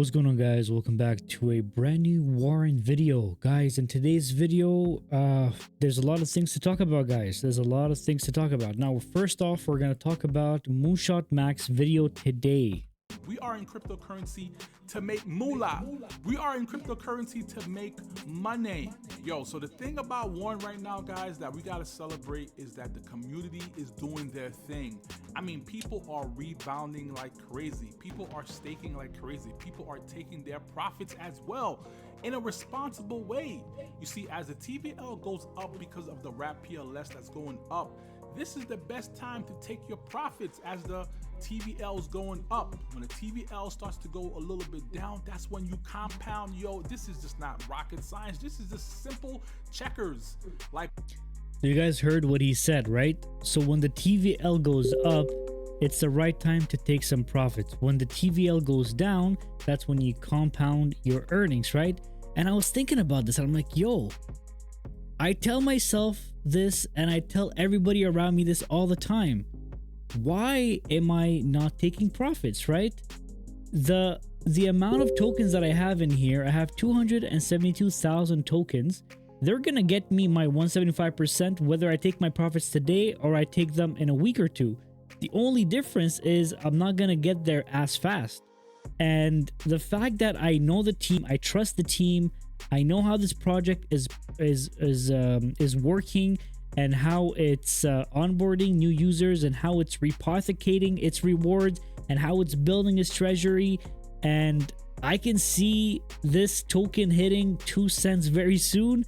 What's going on, guys? Welcome back to a brand new Warren video. Guys, in today's video, there's a lot of things to talk about, guys. There's a lot of things to talk about. Now, first off, we're going to talk about Moonshot Max video today. We are in cryptocurrency to make moolah. We are in cryptocurrency to make money. Yo, so the thing about Warren right now, guys, that we got to celebrate is that the community is doing their thing. I mean, people are rebounding like crazy. People are staking like crazy. People are taking their profits as well in a responsible way. You see, as the TVL goes up because of the Warren.Finance that's going up, this is the best time to take your profits as the TVL is going up. When the TVL starts to go a little bit down, that's when you compound. Yo, this is just not rocket science. This is just simple checkers. Like, you guys heard what he said, right? So when the TVL goes up, it's the right time to take some profits. When the TVL goes down, that's when you compound your earnings, right? And I was thinking about this and I'm like, yo, I tell myself this and I tell everybody around me this all the time. Why am I not taking profits, right? The amount of tokens that I have in here, I have 272,000 tokens. They're gonna get me my 175% whether I take my profits today or I take them in a week or two. The only difference is I'm not gonna get there as fast. And the fact that I know the team, I trust the team, I know how this project is working and how it's onboarding new users and how it's rehypothecating its rewards and how it's building its treasury. And I can see this token hitting 2 cents very soon.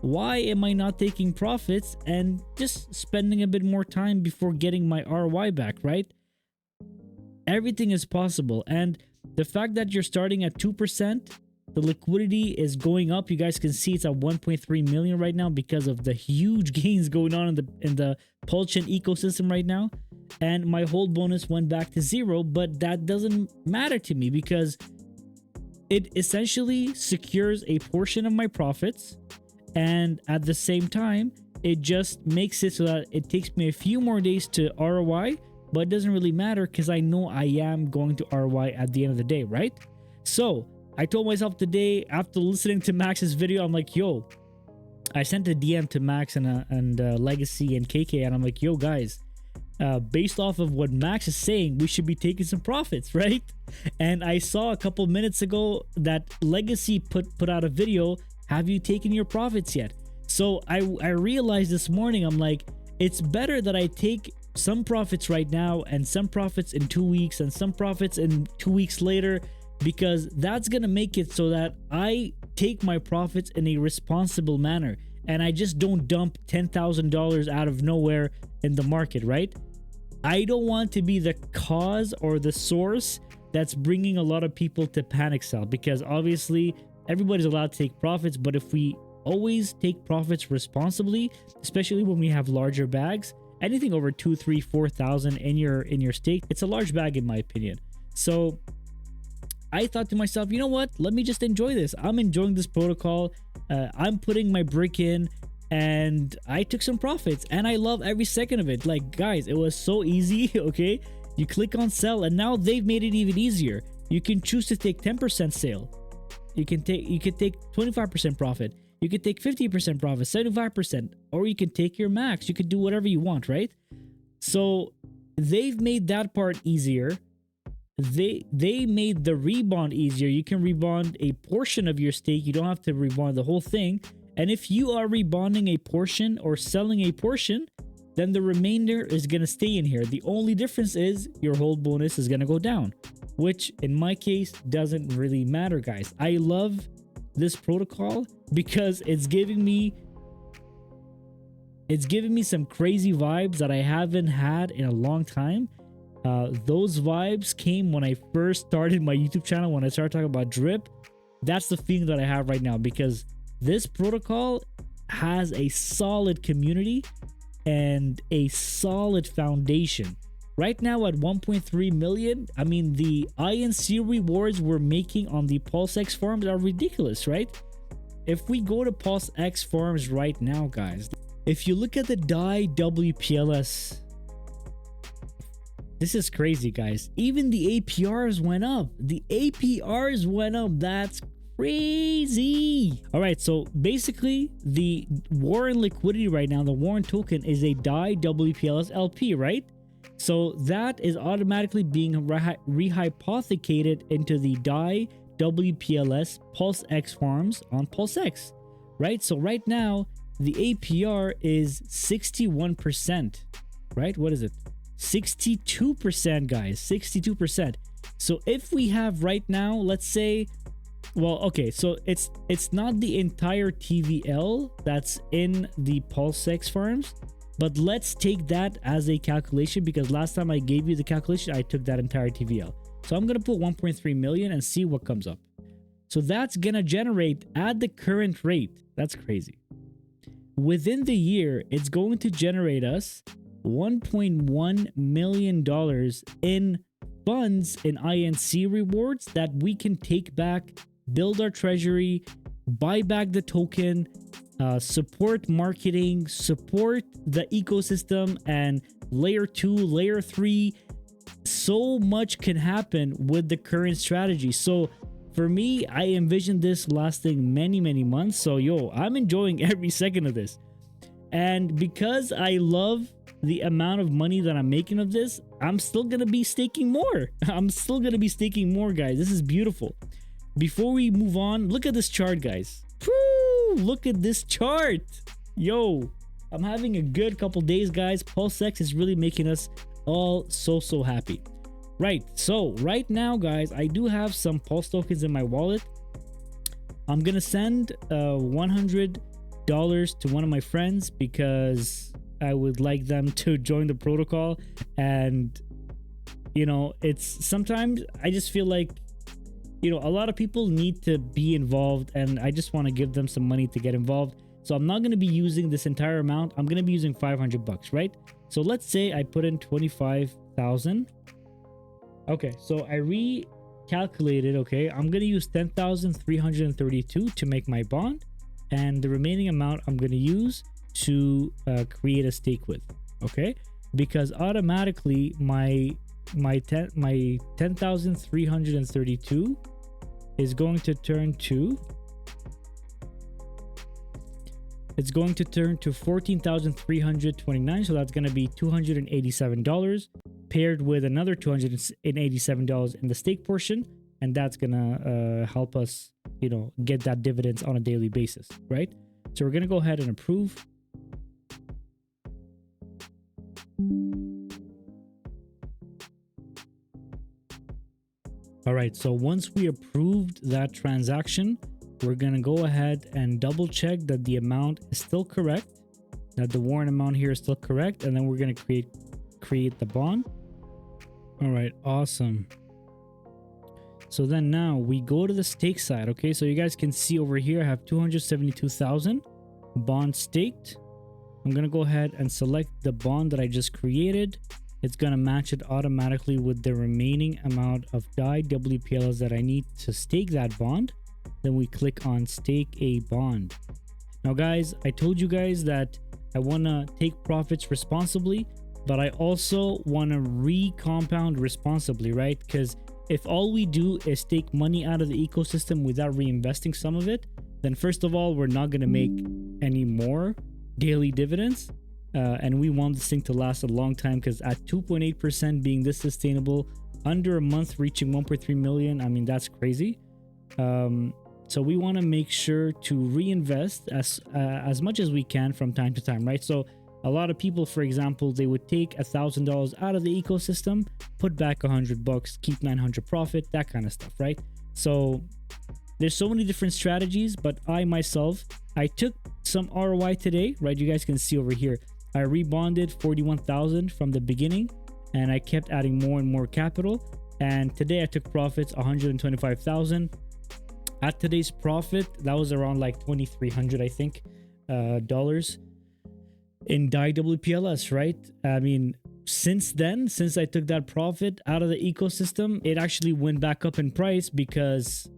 Why am I not taking profits and just spending a bit more time before getting my ROI back, right? Everything is possible. And the fact that you're starting at 2%, the liquidity is going up. You guys can see it's at 1.3 million right now because of the huge gains going on in the Pulsechain ecosystem right now. And my hold bonus went back to 0, but that doesn't matter to me because it essentially secures a portion of my profits. And at the same time, it just makes it so that it takes me a few more days to ROI, but it doesn't really matter because I know I am going to ROI at the end of the day, right? So I told myself today, after listening to Max's video, I'm like, yo, I sent a DM to Max and Legacy and KK, and I'm like, yo, guys, based off of what Max is saying, we should be taking some profits, right? And I saw a couple minutes ago that Legacy put out a video, have you taken your profits yet? So I realized this morning, I'm like, it's better that I take some profits right now and some profits in 2 weeks and some profits in 2 weeks later, because that's gonna make it so that I take my profits in a responsible manner and I just don't dump $10,000 out of nowhere in the market, right? I don't want to be the cause or the source that's bringing a lot of people to panic sell, because obviously everybody's allowed to take profits, but if we always take profits responsibly, especially when we have larger bags, anything over 2, 3, 4,000 in your stake, it's a large bag in my opinion. So I thought to myself, you know what? Let me just enjoy this. I'm enjoying this protocol. I'm putting my brick in and I took some profits and I love every second of it. Like, guys, it was so easy, okay? You click on sell and now they've made it even easier. You can choose to take 10% sale. You can take 25% profit. You can take 50% profit, 75%, or you can take your max. You can do whatever you want, right? So they've made that part easier. They made the rebond easier. You can rebond a portion of your stake. You don't have to rebond the whole thing. And if you are rebonding a portion or selling a portion, then the remainder is going to stay in here. The only difference is your hold bonus is going to go down, which in my case doesn't really matter, guys. I love this protocol because it's giving me some crazy vibes that I haven't had in a long time. Those vibes came when I first started my YouTube channel, when I started talking about drip. That's the feeling that I have right now, because this protocol has a solid community and a solid foundation. Right now at 1.3 million, I mean, the INC rewards we're making on the PulseX farms are ridiculous, right? If we go to PulseX farms right now, guys, if you look at the Dai-WPLS This is crazy, guys. Even the APRs went up. The APRs went up. That's crazy. All right, so basically the Warren liquidity right now, the Warren token is a Dai-WPLS LP, right? So that is automatically being rehypothecated into the Dai-WPLS Pulsex farms on Pulsex, right? So right now the APR is 61%, right? What is it? 62%, guys. 62%. So if we have right now, let's say, well, okay, so it's not the entire TVL that's in the Pulsex farms, but let's take that as a calculation, because last time I gave you the calculation, I took that entire TVL. So I'm gonna put 1.3 million and see what comes up. So that's gonna generate at the current rate. That's crazy. Within the year, it's going to generate us $1.1 million in funds in INC rewards that we can take back, build our treasury, buy back the token, support marketing, support the ecosystem, and layer 2, layer 3. So much can happen with the current strategy. So for me, I envision this lasting many months. So yo, I'm enjoying every second of this. And because I love the amount of money that I'm making of this, I'm still gonna be staking more. I'm still gonna be staking more, guys. This is beautiful. Before we move on, look at this chart, guys. Woo, look at this chart. Yo, I'm having a good couple days, guys. Pulsex is really making us all so happy. Right, so right now, guys, I do have some Pulse tokens in my wallet. I'm gonna send $100 to one of my friends because I would like them to join the protocol. And you know, it's sometimes I just feel like, you know, a lot of people need to be involved, and I just want to give them some money to get involved. So I'm not going to be using this entire amount. I'm going to be using $500, right? So let's say I put in 25,000. Okay, so I recalculated. Okay, I'm going to use 10,332 to make my bond, and the remaining amount I'm going to use to create a stake with. Okay, because automatically my 10,332 is going to turn to, it's going to turn to 14,329. So that's going to be $287 paired with another $287 in the stake portion, and that's gonna help us, you know, get that dividends on a daily basis, right? So we're gonna go ahead and approve. All right, so once we approved that transaction, we're gonna go ahead and double check that the amount is still correct, that the warrant amount here is still correct, and then we're gonna create the bond. All right, awesome. So then now we go to the stake side. Okay, so you guys can see over here I have 272,000 bonds staked. I'm gonna go ahead and select the bond that I just created. It's gonna match it automatically with the remaining amount of Dai-WPLS that I need to stake that bond. Then we click on stake a bond. Now guys, I told you guys that I want to take profits responsibly, but I also want to re-compound responsibly, right? Because if all we do is take money out of the ecosystem without reinvesting some of it, then first of all, we're not going to make any more daily dividends. And we want this thing to last a long time, because at 2.8% being this sustainable, under a month reaching 1.3 million, I mean, that's crazy. So we want to make sure to reinvest as much as we can from time to time, right? So a lot of people, for example, they would take $1,000 out of the ecosystem, put back $100, keep 900 profit, that kind of stuff, right? So there's so many different strategies, but I myself, I took some ROI today, right? You guys can see over here, I rebonded 41,000 from the beginning, and I kept adding more and more capital. And today I took profits 125,000. At today's profit, that was around like 2,300, I think, dollars in Dai-WPLS, right? I mean, since then, since I took that profit out of the ecosystem, it actually went back up in price because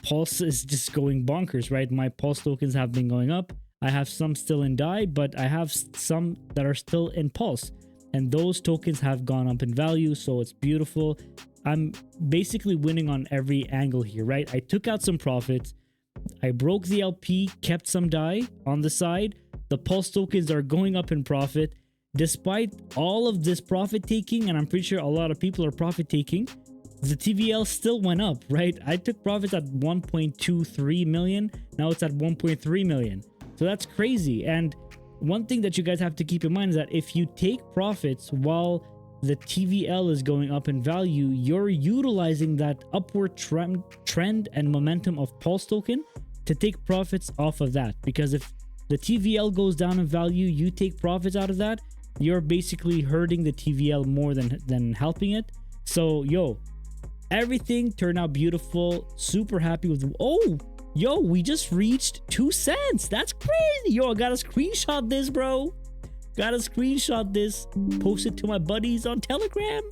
Pulse is just going bonkers, right? My Pulse tokens have been going up. I have some still in Dai, but I have some that are still in Pulse. and those tokens have gone up in value, so it's beautiful. I'm basically winning on every angle here, right? I took out some profits, I broke the LP, kept some Dai on the side. The Pulse tokens are going up in profit. Despite all of this profit taking, and I'm pretty sure a lot of people are profit taking, the TVL still went up, right? I took profits at 1.23 million. Now it's at 1.3 million. So that's crazy. And one thing that you guys have to keep in mind is that if you take profits while the TVL is going up in value, you're utilizing that upward trend and momentum of Pulse token to take profits off of that. Because if the TVL goes down in value, you take profits out of that, you're basically hurting the TVL more than helping it. So, yo, everything turned out beautiful. Super happy with, oh, yo, we just reached 2 cents. That's crazy. Yo, I gotta screenshot this, bro. Gotta screenshot this, post it to my buddies on Telegram.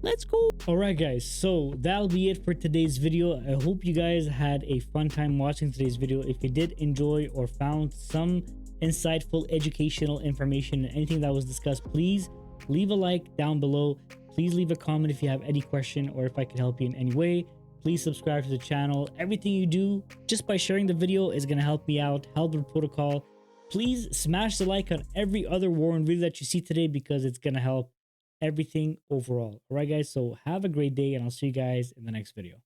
Let's go. All right, guys, so that'll be it for today's video. I hope you guys had a fun time watching today's video. If you did enjoy or found some insightful educational information and anything that was discussed, please leave a like down below. Please leave a comment if you have any question or if I can help you in any way. Please subscribe to the channel. Everything you do just by sharing the video is going to help me out, help the protocol. Please smash the like on every other Warren video that you see today because it's going to help everything overall. All right, guys, so have a great day and I'll see you guys in the next video.